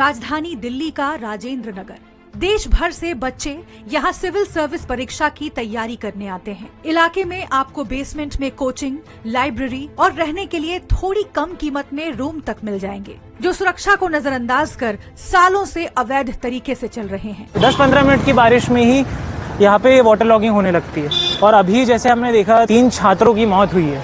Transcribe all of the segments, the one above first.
राजधानी दिल्ली का राजेंद्र नगर। देश भर से बच्चे यहाँ सिविल सर्विस परीक्षा की तैयारी करने आते हैं। इलाके में आपको बेसमेंट में कोचिंग, लाइब्रेरी और रहने के लिए थोड़ी कम कीमत में रूम तक मिल जाएंगे, जो सुरक्षा को नजरअंदाज कर सालों से अवैध तरीके से चल रहे हैं। 10-15 मिनट की बारिश में ही यहाँ पे वाटर लॉगिंग होने लगती है और अभी जैसे हमने देखा 3 छात्रों की मौत हुई है,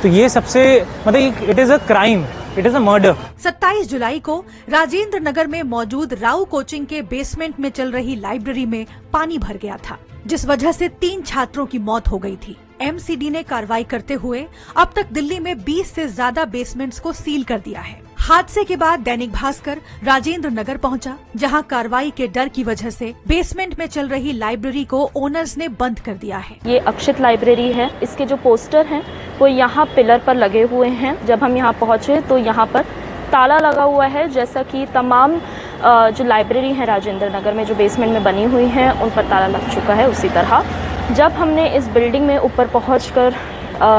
तो ये सबसे मतलब it is a crime, it is a murder. 27 जुलाई को राजेंद्र नगर में मौजूद राउ कोचिंग के बेसमेंट में चल रही लाइब्रेरी में पानी भर गया था, जिस वजह से 3 छात्रों की मौत हो गई थी। एमसीडी ने कार्रवाई करते हुए अब तक दिल्ली में 20 से ज्यादा बेसमेंट्स को सील कर दिया है। हादसे के बाद दैनिक भास्कर राजेंद्र नगर पहुंचा, जहां कार्रवाई के डर की वजह से बेसमेंट में चल रही लाइब्रेरी को ओनर्स ने बंद कर दिया है। ये अक्षित लाइब्रेरी है। इसके जो पोस्टर हैं वो यहाँ पिलर पर लगे हुए हैं। जब हम यहाँ पहुँचे तो यहाँ पर ताला लगा हुआ है, जैसा कि तमाम जो लाइब्रेरी है राजेंद्र नगर में जो बेसमेंट में बनी हुई हैं उन पर ताला लग चुका है। उसी तरह जब हमने इस बिल्डिंग में ऊपर पहुंचकर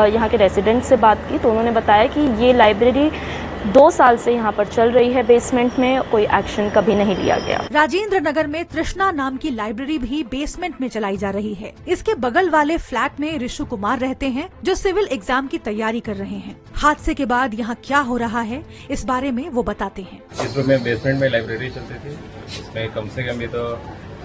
यहाँ के रेजिडेंट से बात की तो उन्होंने बताया कि ये लाइब्रेरी 2 साल से यहाँ पर चल रही है, बेसमेंट में कोई एक्शन कभी नहीं लिया गया। राजेंद्र नगर में तृष्णा नाम की लाइब्रेरी भी बेसमेंट में चलाई जा रही है। इसके बगल वाले फ्लैट में ऋषु कुमार रहते हैं, जो सिविल एग्जाम की तैयारी कर रहे हैं। हादसे के बाद यहाँ क्या हो रहा है, इस बारे में वो बताते हैं। इस रूम में बेसमेंट में लाइब्रेरी चलती थी। इसमें कम से कम ये तो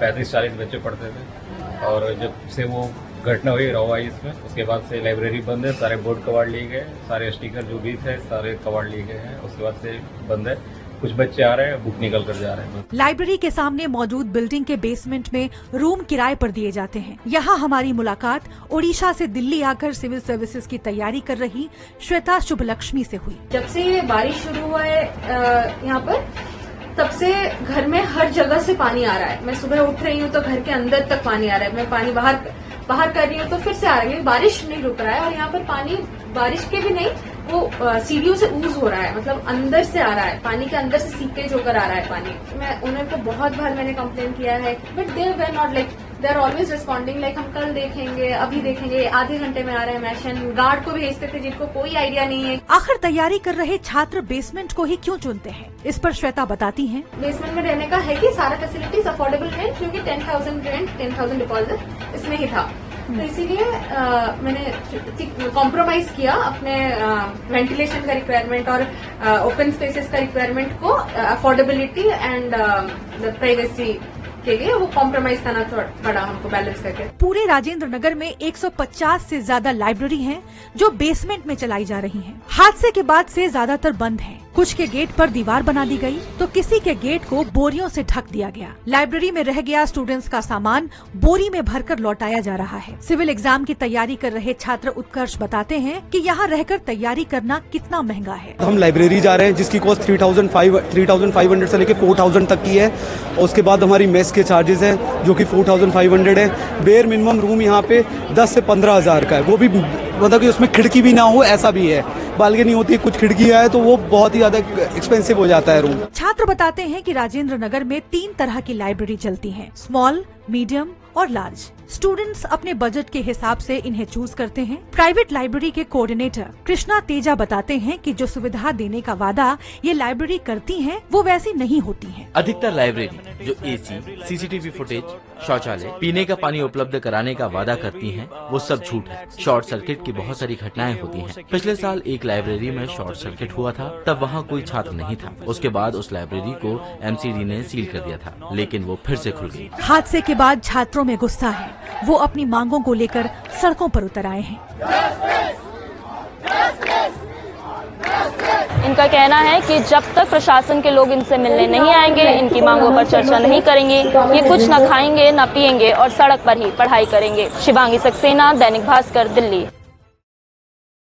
35-40 बच्चे पढ़ते थे और जब से वो घटना हुई रवा इसमें, उसके बाद से लाइब्रेरी बंद है। सारे बोर्ड कबाड़ लिए गए, सारे स्टिकर जो भी थे सारे कबाड़ लिए गए हैं। उसके बाद से बंद है। कुछ बच्चे आ रहे हैं, बुक निकल कर जा रहे हैं। लाइब्रेरी के सामने मौजूद बिल्डिंग के बेसमेंट में रूम किराए पर दिए जाते हैं। यहाँ हमारी मुलाकात ओडिशा से दिल्ली आकर सिविल सर्विसेज की तैयारी कर रही श्वेता शुभलक्ष्मी से हुई। जब से ये बारिश शुरू हुआ है यहाँ पर, तब से घर में हर जगह से पानी आ रहा है। मैं सुबह उठ रही हूँ तो घर के अंदर तक पानी आ रहा है। मैं पानी बाहर कर रही हूँ तो फिर से आ रही है। बारिश नहीं रुक रहा है और यहाँ पर पानी बारिश के भी नहीं, वो सीढ़ियों से ऊज हो रहा है, मतलब अंदर से आ रहा है, पानी के अंदर से सीपेज होकर आ रहा है पानी। मैं उन्हें को बहुत बार मैंने कंप्लेन किया है, but they were not like, they are always responding like हम कल देखेंगे, अभी देखेंगे, आधे घंटे में आ रहे हैं। मैशन गार्ड को भेजते थे जिनको कोई आइडिया नहीं है। आखिर तैयारी कर रहे छात्र बेसमेंट को ही क्यों चुनते हैं, इस पर श्वेता बताती हैं। बेसमेंट में रहने का है कि सारा फैसिलिटीज अफोर्डेबल रेंट, क्योंकि 10,000 रेंट 10,000 डिपॉजिट इसमें ही था, तो इसीलिए मैंने कॉम्प्रोमाइज किया अपने वेंटिलेशन का रिक्वायरमेंट और ओपन स्पेसेस का रिक्वायरमेंट को अफोर्डेबिलिटी एंड प्राइवेसी के लिए वो कॉम्प्रोमाइज करना पड़ा हमको बैलेंस करके। पूरे राजेंद्र नगर में 150 से ज्यादा लाइब्रेरी हैं, जो बेसमेंट में चलाई जा रही हैं। हादसे के बाद से ज्यादातर बंद हैं। कुछ के गेट पर दीवार बना दी गई तो किसी के गेट को बोरियों से ढक दिया गया। लाइब्रेरी में रह गया स्टूडेंट्स का सामान बोरी में भरकर लौटाया जा रहा है। सिविल एग्जाम की तैयारी कर रहे छात्र उत्कर्ष बताते हैं कि यहाँ रहकर तैयारी करना कितना महंगा है। हम लाइब्रेरी जा रहे हैं जिसकी कॉस्ट 3,500 से लेके 4,000 तक की है। उसके बाद हमारी मेस के चार्जेस हैं जो कि 4,500 है। बेयर मिनिमम रूम यहाँ पे 10 से 15,000 का है, वो भी मतलब कि उसमें खिड़की भी ना हो, ऐसा भी है। बालकनी होती है, कुछ खिड़कियां है, तो वो बहुत ही ज्यादा एक्सपेंसिव हो जाता है रूम। छात्र बताते हैं कि राजेंद्र नगर में 3 तरह की लाइब्रेरी चलती हैं, स्मॉल, मीडियम और लार्ज। स्टूडेंट्स अपने बजट के हिसाब से इन्हें चूज करते हैं। प्राइवेट लाइब्रेरी के कोऑर्डिनेटर कृष्णा तेजा बताते हैं कि जो सुविधा देने का वादा ये लाइब्रेरी करती हैं, वो वैसी नहीं होती हैं। अधिकतर लाइब्रेरी जो एसी, सीसीटीवी फुटेज, शौचालय, पीने का पानी उपलब्ध कराने का वादा करती हैं, वो सब झूठ है। शॉर्ट सर्किट की बहुत सारी घटनाएं होती हैं। पिछले साल एक लाइब्रेरी में शॉर्ट सर्किट हुआ था, तब वहाँ कोई छात्र नहीं था। उसके बाद उस लाइब्रेरी को एमसीडी ने सील कर दिया था, लेकिन वो फिर से खुल गई। हादसे के बाद छात्रों में गुस्सा है, वो अपनी मांगों को लेकर सड़कों पर उतर आए हैं। इनका कहना है कि जब तक प्रशासन के लोग इनसे मिलने नहीं आएंगे, इनकी मांगों पर चर्चा नहीं करेंगे, ये कुछ न खाएंगे न पिएंगे और सड़क पर ही पढ़ाई करेंगे। शिवांगी सक्सेना, दैनिक भास्कर, दिल्ली।